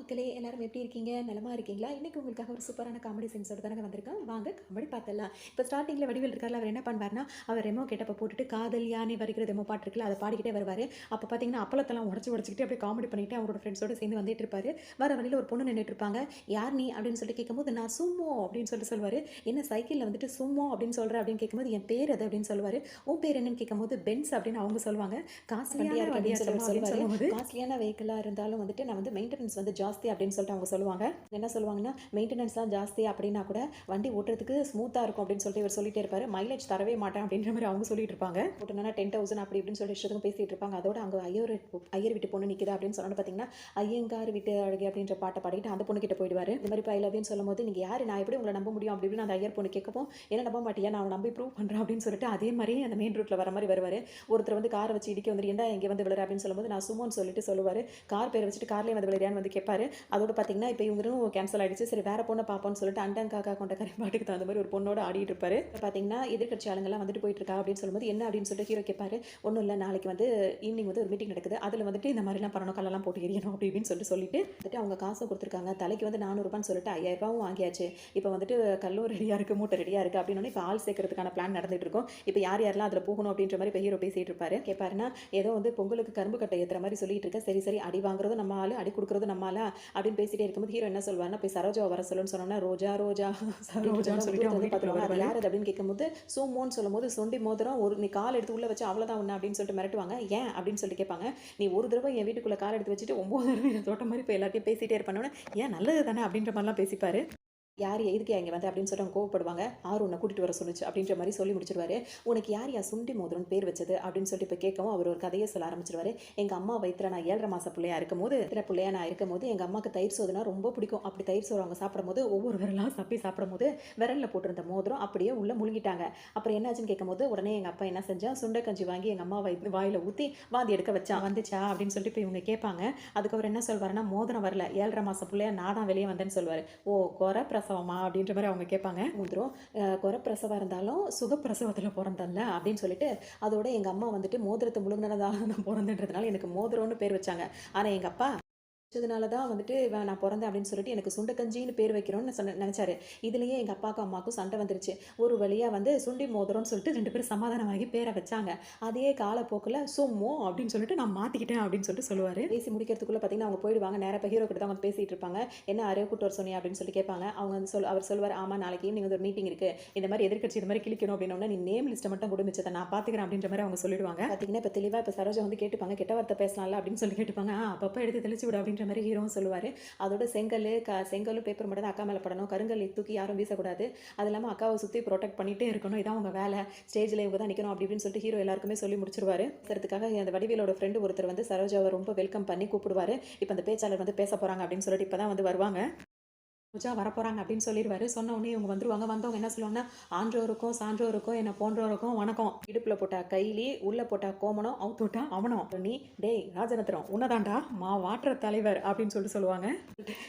மக்களே எல்லாரும் எப்படி இருக்கீங்க? நலமா இருக்கீங்களா? இன்னைக்கு உங்களுக்காக ஒரு சூப்பரான காமெடி சீன்ஸோட தானங்க வந்திருக்கேன். வாங்க காமெடி பார்த்துடலாம். இப்போ ஸ்டார்ட்டிங்ல வடிவேல் இருக்கார்ல, அவர் என்ன பண்ணுவாருன்னா, அவர் ரெமோ கெட்டப்ப போட்டுட்டு காதல் யானை வருகிற ரெமோ பாட்டு இருக்குல்ல, அதை பாடிக்கிட்டே வருவாரு. அப்போ பார்த்தீங்கன்னா, அப்பளத்தெல்லாம் உடைச்சுக்கிட்டு அப்படியே காமெடி பண்ணிட்டு அவரோட ஃப்ரெண்ட்ஸோட சேர்ந்து வந்துட்டு இருப்பாரு. வர வழியில ஒரு பொண்ணு நின்னுட்டு இருப்பாங்க. "யார் நீ?" அப்படின்னு சொல்லிட்டு கேட்கும்போது, "நான் சும்மோ" அப்படின்னு சொல்லுவாரு. "என்ன சைக்கிள்ல வந்துட்டு சும்மோ அப்படின்னு சொல்ற?" அப்படின்னு கேட்கும்போது, "என் பேர் அது" அப்படின்னு சொல்லுவாரு. "உன் பேர் என்னன்னு?" கேட்கும்போது, "பென்ஸ்" அப்படின்னு அவங்க சொல்லுவாங்க. "காஸ்ட்லியான வண்டியா அப்படின்னு சொல்லுவாரு. காஸ்ட்லியான வெஹிக்கிளா இருந்தாலும் வந்துட்டு நான் வந்து மெயின்டெனன்ஸ் வந்து ஜாஸ்தி அப்படின்னு சொல்லிட்டு அவங்க சொல்லுவாங்க. என்ன சொல்லுவாங்கன்னா, மெயின்டெனன்ஸ்லாம் ஜாஸ்தி அப்படின்னா கூட வண்டி ஓட்டுறதுக்கு ஸ்மூத்தா இருக்கும் அப்படின்னு சொல்லிட்டு இவர் சொல்லிட்டே இருப்பாரு. மைலேஜ் தரவே மாட்டேன் அப்படின்ற மாதிரி அவங்க சொல்லிட்டு இருப்பாங்க. ஓட்டுனா 10,000 அப்படி இப்படின்னு சொல்லி இஷ்டத்துக்கும் பேசிட்டு இருப்பாங்க. அதோட அங்க ஐயர் வீட்டு பொண்ணு நிக்குது அப்படின்னு சொன்னோன்னு பார்த்தீங்கன்னா, ஐயங்கார் வீட்டு அழகி அப்படின்ற பாட்டை பாடிட்டு அந்த பொண்ணு கிட்ட போயிடுவாரு. இந்த மாதிரி ஐ லவ்னு சொல்லும்போது, நீங்க யாரு, நான் எப்படி உங்களை நம்ப முடியும் அப்படி இப்படின்னு அந்த ஐயர் பொண்ணு கேட்கவும், என்ன நம்ப மாட்டியா, நான் நம்பி ப்ரூவ் பண்றேன் அப்படின்னு சொல்லிட்டு அதே மாதிரி அந்த மெயின் ரூட்ல வர மாதிரி வருவாரு. ஒருத்தர் வந்து காரை வச்சு இடிக்க வந்து, ஏன்டா இங்க வந்து விழுற அப்படின்னு சொல்லும்போது, நான் சும்மான்னு சொல்லிட்டு சொல்லுவாரு. கார் பேரை வச்சுட்டு கார்லயே வந்து விழுறியான்னு வந்து கேட்பாரு. அதோட பார்த்தீங்கன்னா, இப்போ இவங்களும் கேன்சல் ஆயிடுச்சு. சரி வேற பொண்ணை பார்ப்போம்னு சொல்லிட்டு அண்டன் காக்கா கொண்ட கரை பாட்டுக்கு தகுந்த மாதிரி ஒரு பொண்ணோட ஆடிட்டு இருப்பாரு. பார்த்தீங்கன்னா, எதிர்க்கட்சி ஆளுங்கெல்லாம் வந்துட்டு போயிட்டு இருக்கா அப்படின்னு சொல்லும்போது, என்ன அப்படின்னு சொல்லிட்டு ஹீரோ கேட்பாரு. ஒன்றும் இல்லை, நாளைக்கு வந்து ஈவினிங் வந்து ஒரு மீட்டிங் நடக்குது. அதில் வந்துட்டு இந்த மாதிரிலாம் பண்ணணும், கல்லெல்லாம் போட்டு எரியணும் அப்படி இப்படின்னு சொல்லிட்டு வந்துட்டு அவங்க காசும் கொடுத்துருக்காங்க. தலைக்கு வந்து 400 ரூபான்னு சொல்லிட்டு 5000 வாங்கியாச்சு. இப்போ வந்துட்டு கல்லும் ரெடியாக இருக்குது, மூட்டை ரெடியாக இருக்குது அப்படின்னு இப்போ ஆள் சேர்க்கறதுக்கான பிளான் நடந்துட்டு இருக்கும். இப்போ யார் யாரெல்லாம் அதில் போகணும் அப்படின்ற மாதிரி இப்போ ஹீரோ பேசிட்டு இருப்பாரு. கேட்பாருன்னா, ஏதோ வந்து பொங்கலுக்கு கரும்பு கட்டை ஏற்றுற மாதிரி சொல்லிட்டு இருக்க. சரி சரி, அடி வாங்குறதும் நம்ம ஆளு, அடி கொடுக்குறதும் நம்ம ஆளா அப்படின்னு பேசிட்டே இருக்கும்போது ஹீரோ என்ன சொல்வாருன்னா, போய் சரோஜாவை வர சொல்லுன்னு சொன்னோம்னா, ரோஜா ரோஜா சரோஜான்னு சொல்லிட்டு வந்து பார்த்துருவாங்க. யார் அது அப்படின்னு கேட்கும்போது, சோமோன்னு சொல்லும்போது, சொண்டி மோதிரம் ஒரு நீ கால் எடுத்து உள்ள வச்சு அவ்வளோதான் ஒன்று அப்படின்னு சொல்லிட்டு மிரட்டுவாங்க. ஏன் அப்படின்னு சொல்லிட்டு கேட்பாங்க. நீ ஒரு தடவை என் வீட்டுக்குள்ள கால் எடுத்து வச்சுட்டு 9 தடவை என்ன தோட்ட மாதிரி போய் எல்லாத்தையும் பேசிட்டே இருப்பானோன்னு, ஏன் நல்லது தானே அப்படின்ற மாதிரிலாம் பேசிப்பாரு. யார் எதுக்கு இங்கே வந்து அப்படின்னு சொல்லிட்டு அவங்க கோவப்படுவாங்க. ஆறு உன்னை கூட்டிட்டு வர சொல்லுச்சு அப்படின்ற மாதிரி சொல்லி முடிச்சிருவாரு. உனக்கு யார் சுண்டி மோதிரம்னு பேர் வச்சது அப்படின்னு சொல்லிட்டு இப்போ கேட்கவும் அவர் ஒரு கதையை சொல்ல ஆரம்பிச்சிருவாரு. எங்கள் அம்மா வயிற்றுல நான் 7.5 மாச பிள்ளையா இருக்கும்போது பிள்ளையா நான் இருக்கும்போது எங்கள் அம்மாவுக்கு தயிர் சோறுனா ரொம்ப பிடிக்கும். அப்படி தயிர் சோறு அவங்க சாப்பிடும்போது ஒவ்வொரு விரலாம் சப்பி சாப்பிடும்போது விரலில் போட்டிருந்த மோதிரம் அப்படியே உள்ள முழுங்கிட்டாங்க. அப்புறம் என்னாச்சுன்னு கேட்கும்போது உடனே எங்கள் அப்பா என்ன செஞ்சா, சுண்டை கஞ்சி வாங்கி எங்கள் அம்மா வாயில ஊற்றி வாந்தி எடுக்க வச்சான். வந்துச்சா அப்படின்னு சொல்லிட்டு இப்போ இவங்க கேட்பாங்க. அதுக்கப்புறம் என்ன சொல்வாருன்னா, மோதிரம் வரல, 7.5 மாச பிள்ளையா நான் தான் வெளியே வந்தேன்னு சொல்லுவார். ஓ குறை பிரசவமா அப்படின்ற மாதிரி அவங்க கேட்பாங்க. முந்திரம் குறை பிரசவம் இருந்தாலும் சுகப்பிரசவத்தில் பிறந்தல்ல அப்படின்னு சொல்லிட்டு, அதோட எங்கள் அம்மா வந்துட்டு மோதிரத்தை முழுங்கினதாக நான் பிறந்தன்றதுனால எனக்கு மோதிரம்னு பேர் வச்சாங்க. ஆனால் எங்கள் அப்பா வச்சதுனால தான் வந்துட்டு நான் பிறந்தேன் அப்படின்னு சொல்லிட்டு எனக்கு சுண்டக்கஞ்சின்னு பேர் வைக்கிறோன்னு நினச்சாரு. இதுலேயே எங்கள் அப்பாவுக்கும் அம்மாவுக்கும் சண்டை வந்துருச்சு. ஒரு வழியாக வந்து சுண்டி மோதிரம்னு சொல்லிட்டு 2 பேரும் சமாதானமாகி பேரை வச்சாங்க. அதே காலப்போக்கில் சும்மோ அப்படின்னு சொல்லிட்டு நான் மாற்றிக்கிட்டேன் அப்படின்னு சொல்லிட்டு சொல்லுவார். பேசி முடிக்கிறதுக்குள்ளே பார்த்தீங்கன்னா அவங்க போயிடுவாங்க. நேராக இப்போ ஹீரோ கிட்ட தான் அவங்க பேசிகிட்டு இருப்பாங்க. என்ன அரைய கூட்டு வர சொன்னியா அப்படின்னு சொல்லி கேட்பாங்க. அவங்க வந்து அவர் சொல்லுவார், ஆமாம் நாளைக்கு ஈவினிங் வந்து ஒரு மீட்டிங் இருக்குது, இந்த மாதிரி எதிர்க்கட்சி இந்த மாதிரி கிளிக்கணும் அப்படின்னா நீ நேம் லிஸ்ட்டை மட்டும் கூட மிச்சத்தை நான் பார்த்துக்கிறேன் அப்படின்ற மாதிரி அவங்க சொல்லிடுவாங்க. பார்த்தீங்கன்னா இப்போ தெளிவாக இப்போ சரோஜா வந்து கேட்டுப்பாங்க, கெட்ட வார்த்தை பேசலாம்ல அப்படின்னு சொல்லி கேட்டுப்பாங்க. அப்பப்போ எடுத்து தெளிச்சு விடு அப்படின்ற மாதிரி ஹீரோவும் சொல்லுவார். அதோட செங்கல் பேப்பர் மட்டும் தான் அக்கா மேலே படணும், கருங்கல் தூக்கி யாரும் வீசக்கூடாது, அது இல்லாமல் அக்காவை சுற்றி ப்ரொடெக்ட் பண்ணிகிட்டே இருக்கணும், இதான் உங்கள் வேலை, ஸ்டேஜில் இவங்க தான் நிற்கணும் அப்படி இப்படின்னு சொல்லிட்டு ஹீரோ எல்லாருக்குமே சொல்லி முடிச்சிருவாரு. அதுக்காக அந்த வடிவேலோட ஃப்ரெண்டு ஒருத்தர் வந்து சரோஜாவை ரொம்ப வெல்கம் பண்ணி கூப்பிடுவாரு. இப்போ அந்த பேச்சாளர் வந்து பேச போகிறாங்க அப்படின்னு சொல்லிட்டு இப்போ தான் வந்து வருவாங்க. பூஜா வரப்போகிறாங்க அப்படின்னு சொல்லிடுவாரு. சொன்ன உடனே இவங்க வந்துருவாங்க. வந்தவங்க என்ன சொல்லுவாங்கன்னா, ஆன்றோருக்கும் சான்றோருக்கும் என்ன போன்றோருக்கும் வணக்கம். இடுப்பில் போட்டா கைலி, உள்ள போட்டா கோமணம், அவுத்து விட்டா அவனம். நீ டேய் ராஜரத்னம் உன்னதாண்டா வாட்டுற தலைவர் அப்படின்னு சொல்லிட்டு சொல்லுவாங்க.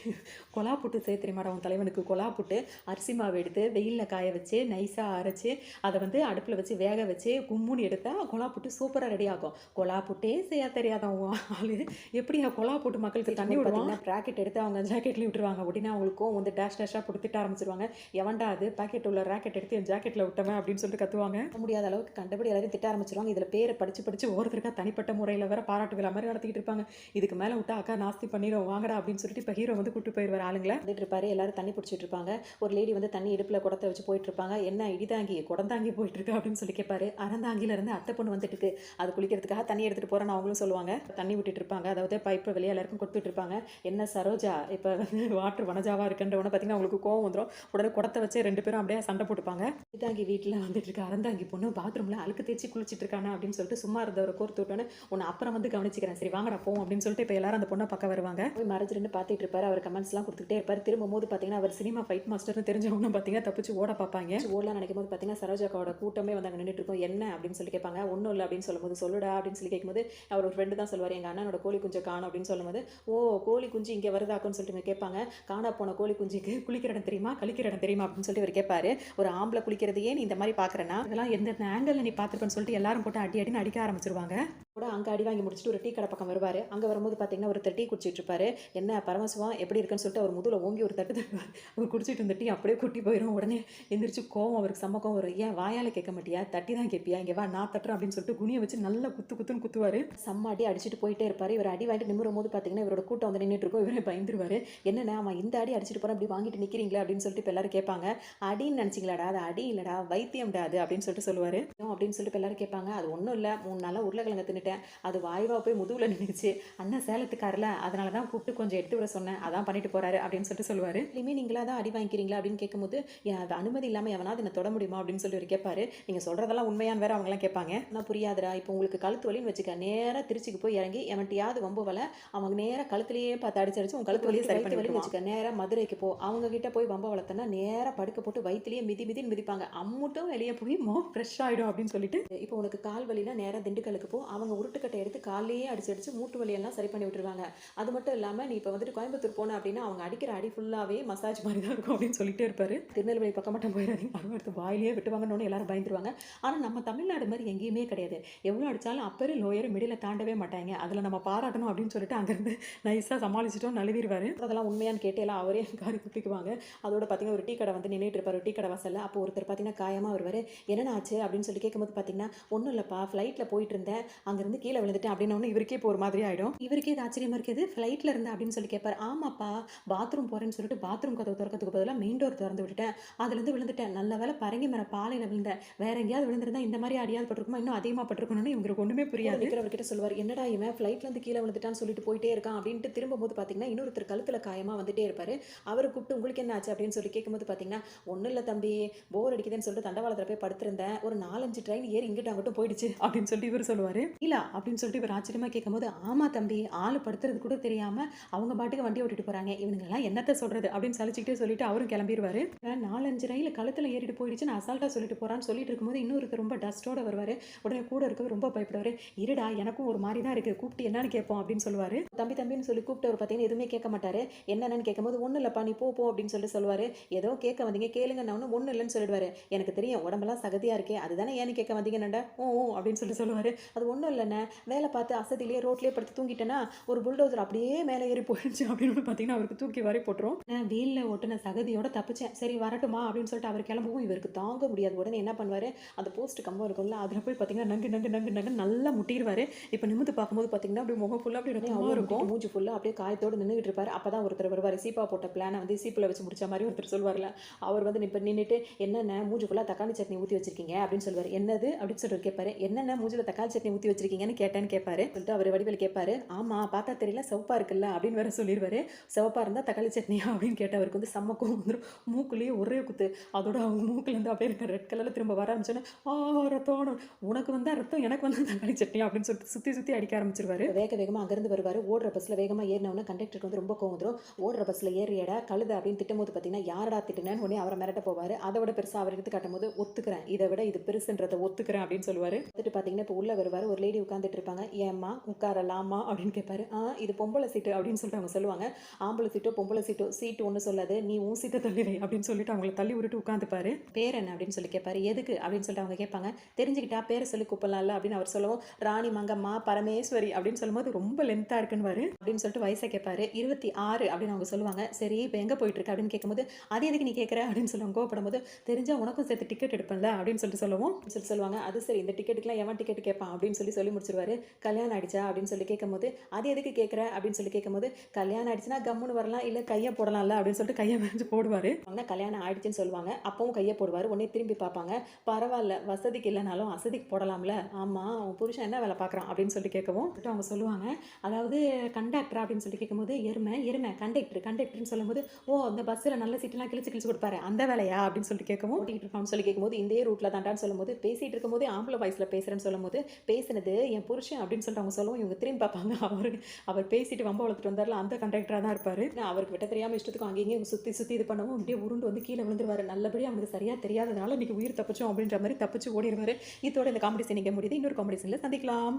கொலா புட்டு தெரியுமாடா உன் தலைவனுக்கு, கொலா புட்டு அரிசி மாவு எடுத்து வெயிலில் காய வச்சு நைஸாக அரைச்சி அதை வந்து அடுப்பில் வச்சு வேக வச்சு கும்முன்னு எடுத்தால் கொலா புட்டு சூப்பராக ரெடி ஆகும். கொலா புட்டே செய்ய தெரியாதான் ஆளு எப்படியா கொலா புட்டு மக்களுக்கு தண்ணி விடுவாங்க. ப்ராக்கெட் எடுத்து அவங்க ஜாக்கெட்லேயும் விட்டுருவாங்க. உடனே அவங்களுக்கும் வந்து டேஷ் டேஷாக கொடுத்துட்டு ஆரம்பிச்சிருவாங்க. எவன்டா அது பாக்கெட் உள்ள ராக்கெட் எடுத்து என் ஜாக்கெட்டில் விட்டவன் அப்படின்னு சொல்லிட்டு கத்துவாங்க. முடியாத அளவுக்கு கண்டபடி எல்லாரும் திட்ட ஆரம்பிச்சிருவாங்க. இதில் பேரை படிச்சு ஒவ்வொருத்தருக்கா தனிப்பட்ட முறையில் வேற பாராட்டு விழா மாதிரி நடத்திக்கிட்டு இருப்பாங்க. இதுக்கு மேலே விட்டா அக்கா நாஸ்தி பண்ணிடும் வாங்கடா அப்படின்னு சொல்லிட்டு இப்போ ஹீரோ வந்து கூட்டு போயிடுவார். ஆளுங்களை வந்துட்டு இருப்பாரு. எல்லாரும் தண்ணி பிடிச்சிட்டு இருப்பாங்க. ஒரு லேடி வந்து தண்ணி இடுப்பில் குடத்தை வச்சு போயிட்டு இருப்பாங்க. என்ன இடிதாங்கி குடந்தாங்கி போயிட்டு இருக்கு அப்படின்னு சொல்லி கேட்பாரு. அறந்தாங்கில இருந்து அத்தை பொண்ணு வந்துட்டு இருக்கு, அது குளிக்கிறதுக்காக தண்ணி எடுத்துட்டு போறேன்னு அவங்களும் சொல்லுவாங்க. தண்ணி விட்டுட்டு இருப்பாங்க. அதாவது பைப்பு வெளியே எல்லாருக்கும் கொடுத்துட்டு இருப்பாங்க. என்ன சரோஜா இப்போ வந்து வாட்டர் வனஜாவா இருக்குன்றவன பார்த்தீங்கன்னா அவங்களுக்கு கோவம் வந்துடும். உடனே குடத்தை வச்சு 2 பேரும் அப்படியே சண்டை போட்டுப்பாங்க. இதாங்கி வீட்டில் வந்துட்டு இருக்க அறந்தாங்கி பொண்ணு பாத்ரூமில் அழுக்கு தேய்ச்சி குளிச்சிட்டு இருக்கானே அப்படின்னு சொல்லிட்டு சும்மா இருந்தவரை கோர்த்து விட்டோன்னு உன்னை அப்புறம் வந்து கவனிச்சிக்கிறேன், சரி வாங்கடா போவோம் அப்படின்னு சொல்லிட்டு இப்போ எல்லாரும் அந்த பொண்ணை பக்கம் வருவாங்க. போய் மறைச்சிருந்து பார்த்துட்டு இருப்பாரு. அவர் கமெண்ட்ஸ்லாம் கொடுத்துட்டே இருப்பார். திரும்பும் போது பார்த்தீங்கன்னா அவர் சினிமா ஃபைட் மாஸ்டர்னு தெரிஞ்சவங்க பார்த்தீங்கன்னா தப்பிச்சு ஓட பார்ப்பாங்க. ஓடலாம் நினைக்கும் போது பார்த்தீங்கன்னா சரோஜாக்காவோட கூட்டமே வந்து அங்கே நின்றுட்டு இருக்கும். என்ன அப்படின்னு சொல்லி கேட்பாங்க. ஒன்றும் இல்லை அப்படின்னு சொல்லும்போது, சொல்லுடா அப்படின்னு சொல்லி கேட்கும்போது அவர் ஒரு ஃப்ரெண்டு தான் சொல்லுவார், எங்கள் அண்ணனோட கோழி குஞ்சை காணும் அப்படின்னு சொல்லும்போது, ஓ கோழி குஞ்சு இங்கே வருதாக்குன்னு சொல்லிட்டு கேட்பாங்க. காணா போன கோழி குஞ்சுக்கு குளிக்கிற இடம் தெரியுமா, கழிக்கிற இடம் தெரியுமா அப்படின்னு சொல்லிட்டு அவர் கேட்பாரு. ஒரு ஆம்பளை குளிக்கிறதையே நீ இந்த மாதிரி பார்க்குறேன்னா இதெல்லாம் எந்த ஆங்கிள் நீ பார்த்துருப்பேன்னு சொல்லிட்டு எல்லாரும் போட்டு அடி அடின்னு அடிக்க ஆரம்பிச்சிருவாங்க. கூட அங்கே அடி வாங்கி முடிச்சுட்டு ஒரு டீ கடை பக்கம் வருவார். அங்கே வரும்போது பார்த்தீங்கன்னா ஒருத்தர் டீ குடிச்சிட்டு இருப்பாரு. என்ன பரமசிவம் எப்படி இருக்குன்னு சொல்லிட்டு அவர் முதுகுல ஓங்கி ஒரு தட்டு தட்டுவார். அவர் குடிச்சிட்டு இருந்த டீ அப்படியே கொட்டி போயிடும். உடனே எந்திரிச்சு கோவம் அவருக்கு செம்ம கோவம் வரும். ஏன் வாயால் கேட்க மாட்டியா, தட்டி தான் கேட்பியா, இங்கே வா நான் தட்டுறேன் அப்படின்னு சொல்லிட்டு குனியை வச்சு நல்லா குத்து குத்துன்னு குத்துவார். செம்ம அடி அடிச்சுட்டு போயிட்டே இருப்பார். இவர் அடி வாங்கிட்டு நிமிரும் போது பார்த்தீங்கன்னா இவரோட கூட்டம் வந்து நின்றுட்டு இருக்கும். இவரே பயந்துருவார். என்னென்ன அவன் இந்த அடி அடிச்சுட்டு போகிறான், இப்படி வாங்கிட்டு நிற்கிறீங்களே அப்படின்னு சொல்லிட்டு இப்போ எல்லாரும் கேட்பாங்க. அடின்னு நினச்சிங்களாடா, அது அடி இல்லடா, வைத்தியம்டா அது அப்படின்னு சொல்லிட்டு சொல்லுவார். அப்படின்னு சொல்லிட்டு இப்போ எல்லாரும் கேட்பாங்க. அது ஒன்றும் இல்லை, 3 நாளாக உருளைக்கிழங்கு தின்னுட்டேன், அது வாய்வா போய் முதுகுல நின்றுச்சு. அண்ணன் சேலத்துக்காரில் அதனால தான் கூப்பிட்டு கொஞ்சம் எடுத்து விட சொன்னேன், அதான் பண்ணிட்டு போறாரு அப்படின்னு சொல்லிட்டு சொல்லுவார். இனிமேல் நீங்களா தான் அடி வாங்கிக்கிறீங்களா அப்படின்னு கேட்கும்போது அது அனுமதி இல்லாமல் எவனாவது என்ன தொட முடியுமா அப்படின்னு சொல்லி கேட்பாரு. நீங்கள் சொல்கிறதெல்லாம் உண்மையான்னு வேற அவங்களாம் கேட்பாங்க. நான் புரியாதுடா, இப்போ உங்களுக்கு கழுத்து வலின்னு வச்சுக்க, நேராக திருச்சிக்கு போய் இறங்கி எவன்ட்டியாவது வம்பு வலை அவங்க நேராக கழுத்துலேயே பார்த்து அடிச்சு உன் கழுத்து வலியை சரி பண்ணி வச்சுக்க, நேராக மதுரைக்கு போ, அவங்க கிட்ட போய் வம்ப வளர்த்தனா நேராக படுக்க போட்டு வயிற்றுலேயே மிதின்னு மிதிப்பாங்க, அம்முட்டும் வெளியே போய் ஃப்ரெஷ் ஆகிடும் அப்படின்னு சொல்லிட்டு, இப்போ உனக்கு கால் வலினா நேராக திண்டுக்கலுக்கு போ, அவங்க உருட்டுக்கட்டை எடுத்து காலையே அடிச்சு மூட்டு வலியெல்லாம் சரி பண்ணி விட்டுருவாங்க. அது மட்டும் இல்லாமல் நீ இப்போ வந்துட்டு கோயம்புத்தூர் போன அப்படின்னா அவங்க அடிக்கிற அடி ஃபுல்லாகவே மசாஜ் மாதிரி தான் இருக்கும் அப்படின்னு சொல்லிட்டே இருப்பாரு. திருநெல்வேலி பக்கம் மட்டும் போயிடாதீங்க, அது எடுத்து வாயிலேயே விட்டுவாங்கன்னு எல்லாரும் பயந்துருவாங்க. ஆனால் நம்ம தமிழ்நாடு மாதிரி எங்கேயுமே கிடையாது. எவ்வளோ அடித்தாலும் அப்பரு லோயர் மிடில் தாண்டவே மாட்டாங்க. அதில் நம்ம பாராட்டணும் அப்படின்னு சொல்லிட்டு அங்கேருந்து நைஸாக சமாளிச்சிட்டோம் நழுவிடுவார். அதெல்லாம் உண்மையான்னு கேட்டேலாம் அவரே காரி குப்பிக்குவாங்க. அதோட பார்த்தீங்கன்னா ஒரு டீ கடை வந்து நின்றுட்டு இருப்பார், டீ கடை வாசலில். அப்போ ஒருத்தர் பார்த்தீங்கன்னா காயமாக வருவார். என்னென்ன ஆச்சு அப்படின்னு சொல்லி கேட்கும்போது பார்த்தீங்கன்னா ஒன்றும் இல்லைப்பா, ஃப்ளைட்டில் போயிட்டு இருந்தேன், அங்கேருந்து கீழே விழுந்துட்டேன் அப்படின்னு இவருக்கே இப்போ ஒரு மாதிரி ஆகிடும். இவருக்கே இது ஆச்சரியமா இருக்குது, ஃப்ளைட்டில் இருந்து அப்படின்னு சொல்லி கேட்பார். ஆமாப்பா, பாத்ரூம் போகிறேன்னு சொல்லிட்டு பாத்ரூம் கதவு திறக்கிறதுக்கு பதிலாக மெயின் டோர் திறந்து விட்டுட்டேன், அதுலேருந்து விழுந்துட்டேன், நல்ல வேலை பரங்கி மர பாலையில் விழுந்தேன், வேற எங்கேயாவது விழுந்திருந்தா இந்த மாதிரி அடியாவது பட்டிருக்குமா, இன்னும் அதிகமாக பட்டிருக்கணும்னு இவங்களுக்கு ஒன்றுமே புரியாது. அவர்கிட்ட சொல்லுவார், என்னடா இவன் ஃப்ளைட்லேருந்து கீழே விழுந்துட்டான்னு சொல்லிட்டு போயிட்டே இருக்கான் அப்படின்ட்டு. திரும்பும்போது பார்த்தீங்கன்னா இன்னொருத்தர் கழுத்தில் காயமாக வந்துட்டே இருப்பார். அவரை கூப்பிட்டு உங்களுக்கு என்ன ஆச்சு அப்படின்னு சொல்லி கேட்கும்போது பார்த்தீங்கன்னா ஒன்றும் இல்லை தம்பி, போர் அடிக்குதுன்னு சொல்லிட்டு தண்டவாளத்தில் போய் படுத்திருந்தேன், ஒரு 4-5 ட்ரெயின் ஏறி இங்கிட்ட அங்கிட்டும் போயிடுச்சு அப்படின்னு சொல்லிட்டு இவர் சொல்லுவார். இல்ல அப்படின்னு சொல்லிட்டு இவர் ஆச்சரியமாக கேட்கும்போது, ஆமா தம்பி, ஆள் படுத்துறது கூட தெரியாம அவங்க பாட்டுக்கு வண்டி ஓட்டிட்டு போறாங்க, இவனுங்கெல்லாம் என்னத்தை சொல்றது அப்படின்னு சலிச்சுக்கிட்டே சொல்லிட்டு அவரும் கிளம்பிடுவாரு. 4-5 ரயில் கழுத்துல ஏறிட்டு போயிடுச்சுன்னு அசால்ட்டா சொல்லிட்டு போறான்னு சொல்லிட்டு இருக்கும்போது இன்னொருத்தர் ரொம்ப டஸ்டோட வருவாரு. உடனே கூட இருக்கவர் ரொம்ப பயப்படுவாரு. இருடா, எனக்கும் ஒரு மாதிரி தான் இருக்கு, கூப்பிட்டு என்னன்னு கேட்போம் அப்படின்னு சொல்லுவாரு. தம்பி தம்பின்னு சொல்லி கூப்பிட்டு அவர் பார்த்தீங்கன்னா எதுவுமே கேட்க மாட்டாரு. என்னன்னு கேட்கும்போது ஒன்றும் இல்லப்பா, நீ போ அப்படின்னு சொல்லிட்டு சொல்லுவாரு. ஏதோ கேட்க வந்தீங்க கேளுங்க, நான் ஒன்றும் இல்லைன்னு சொல்லிடுவாரு. எனக்கு தெரியும் உடம்பெல்லாம் சகதியா இருக்கே, அதுதானே ஏன்னு கேட்க வந்தீங்கன்னண்டா, ஓ அப்படின்னு சொல்லி சொல்லுவாரு. அது ஒன்றும் இல்லைண்ணே, வேலை பார்த்து அசதியிலேயே ரோட்லேயே படுத்து தூங்கிட்டேன்னா ஒரு புல்டோசர் அப்படியே மேலே ஏறி போயிடுச்சு அப்படின்னு பார்த்தீங்கன்னா அவருக்கு தூக்கி வரை போட்டுரும். நான் வீலில் ஓட்டுன சகதியோட தப்பிச்சேன், சரி வரட்டுமா அப்படின்னு சொல்லிட்டு அவர் கிளம்பவும் இவருக்கு தாங்க முடியாது. உடனே என்ன பண்ணுவார், அந்த போஸ்ட் கம்பம் இருக்கும்ல, அதில் போய் பார்த்தீங்கன்னா நங்கு நங்கு நங்கு நங்கு நல்லா முட்டிடுவார். இப்போ நிமிந்து பார்க்கும்போது பார்த்தீங்கன்னா அப்படியே முகம் ஃபுல்லாக அப்படி ரத்தமாக இருக்கும், மூஞ்சி ஃபுல்லாக அப்படியே காயத்தோடு நின்றுட்டு இருப்பார். அப்போ தான் ஒருத்தர் வருவார், சீப்பா போட்ட பிளானை வந்து சீப்பில் வச்சு முடிச்ச மாதிரி ஒருத்தர் சொல்வார்ல, அவர் வந்து இப்போ நின்றுட்டு என்னென்ன மூஞ்சி ஃபுல்லாக தக்காளி சட்னி ஊற்றி வச்சிருக்கீங்க அப்படின்னு சொல்லுவார். என்னது அப்படின்னு சொல்லிட்டு கேட்பாரு. என்னென்ன மூஞ்சில் தக்காளி சட்னி ஊற்றி வச்சிருக்கீங்கன்னு கேட்டேன்னு கேட்பாரு. சொல்லிட்டு அவர் வடிவேல் கேட்பாரு. ஆமாம் பார்த்தா தெரியல, சிவப்பா இருக்குல்ல அப்படின்னு வேற சொல்லிடுவாரு. சிவப்பா இருந்தால் தக்காளி சட்னியா அப்படின்னு கேட்டவருக்கு வந்து செம்ம கோவம் வந்துடும். மூக்குலேயே ஒரே குத்து, அதோட அவங்க மூக்குலேருந்து அப்படியே இருக்க ரெட் கலரில் திரும்ப வர ஆரம்பிச்சோன்னே, ரத்தம், உனக்கு வந்தால் ரத்தம், எனக்கு வந்து தக்காளி சட்னியா அப்படின்னு சொல்லிட்டு சுற்றி சுற்றி அடிக்க ஆரம்பிச்சிருவாரு. வேகமாக அங்கேருந்து வருவார். ஓடுற பஸ்ஸில் வேகமாக ஏறினவுடனே கண்டக்டருக்கு வந்து ரொம்ப கோவம் வந்துடும். ஓடுற பஸ்ஸில் ஏறியடா கழுத அப்படின்னு திட்டும்போது பார்த்தீங்கன்னா யாரடா திட்டுனேன்னு உடனே அவரை மிரட்ட போவார். அதை விட பெருசாக அவர் எடுத்து காட்டும் போது ஒத்துக்கிறேன், இதை விட இது பெருசுன்றதை ஒத்துக்கிறேன் அப்படின்னு சொல்லுவார். வந்துட்டு பார்த்தீங்கன்னா இப்போ உள்ள வருவார். ஒரு லேடி உட்காந்துட்டு இருப்பாங்க. ஏம்மா உட்காரலாமா அப்படின்னு கேட்பாரு. இது பொம்பளை சீட்டு அப்படின்னு சொல்லிட்டு அவங்க சொல்லுவாங்க. ஆம்பளை சீட்டோ பொம்பளை சீட்டோ சீட்டு ஒன்று சொல்லாது, நீ உன் சீட்டை தள்ளிவை அப்படின்னு சொல்லிட்டு அவங்களை தள்ளி விட்டுட்டு உட்காந்துப்பாரு. பேர் என்ன அப்படின்னு சொல்லி கேட்பாரு. எதுக்கு அப்படின்னு சொல்லிட்டு அவங்க கேட்பாங்க. தெரிஞ்சுக்கிட்டா பேரை சொல்லி கூப்பிடலாம்ல அப்படின்னு அவர் சொல்லவும், ராணி மங்கம்மா பரமேஸ்வரி அப்படின்னு சொல்லும்போது ரொம்ப லென்த்தாக இருக்குன்னு அப்படின்னு சொல்லிட்டு வயசை கேட்பாரு. 26 அப்படின்னு அவங்க சொல்லுவாங்க. சரி இப்போ எங்கே போயிட்டு இருக்கு அப்படின்னு கேட்கும்போது, அது எதுக்கு நீ கேட்குற அப்படின்னு சொல்லுவாங்க. கோவப்படும்போது, தெரிஞ்சா உனக்கும் சேர்த்து டிக்கெட் எடுப்பேன்ல அப்படின்னு சொல்லிட்டு சொல்லுவோம். சொல்லுவாங்க. அது சரி, இந்த டிக்கெட்டுக்குலாம் எவன் டிக்கெட் கேட்பான் அப்படின்னு சொல்லி முடிச்சிருவாரு. கல்யாணம் ஆயிடுச்சா அப்படின்னு சொல்லி கேட்கும்போது, அது எதுக்கு கேட்குற அப்படின்னு சொல்லி கேட்கும்போது, கல்யாணம் ஆயிடுச்சுன்னா கம்முன்னு வரலாம், இல்லை கையை போடலாம்ல அப்படின்னு சொல்லிட்டு கையை வரைஞ்சு போடுவார். அவங்க கல்யாணம் ஆயிடுச்சுன்னு சொல்லுவாங்க. அப்பவும் கையை போடுவார். உடனே திரும்பி பார்ப்பாங்க. பரவாயில்ல, வசதிக்கு இல்லைனாலும் வசதிக்கு போடலாம்ல, ஆமாம் உன் புருஷன் என்ன வேலை பார்க்குறான் அப்படின்னு சொல்லி கேட்கவும் அவங்க சொல்லுவாங்க. அதாவது கண்டக்டர் அப்படின்னு சொல்லி கேட்கும்போது, எருமை கண்டக்டர்னு சொல்லும்போது, ஓ அந்த பஸ்ஸில் நல்ல சீட்டெல்லாம் கிழிச்சு கொடுப்பாரு, அந்த வேலையா அப்படின்னு சொல்லிட்டு கேட்கவும், ஓட்டிகிட்டு இருப்பான்னு சொல்லி கேட்கும்போது, இந்த ரூட்டில் தாண்டான்னு சொல்லும்போது, பேசிகிட்டு இருக்கும்போது ஆம்பளை வயசில் பேசுகிறேன்னு சொல்லும்போது, பேசினது என் புருஷன் அப்படின்னு சொல்லிட்டு அவங்க சொல்லவும் இவங்க திரும்பி பார்ப்பாங்க. அவர் பேசிட்டு வம்ப வளர்த்துட்டு வந்தார்ல, அந்த கண்டக்டராக தான் இருப்பார். அவருக்கு விட்ட தெரியாமல் இஷ்டத்துக்கும் அங்கேயும் சுற்றி இது பண்ணவும் அப்படியே உருண்டு வந்து கீழே விழுந்துருவார். நல்லபடியாக அவனுக்கு சரியாக தெரியாததுனால இன்றைக்கி உயிர் தப்பிச்சோம் அப்படின்ற மாதிரி தப்பிச்சு ஓடிடுவார். இதோட இந்த காமெடி சீன் இங்கே முடியுது. இன்னொரு காமெடி சீனில் சந்திக்கலாம்.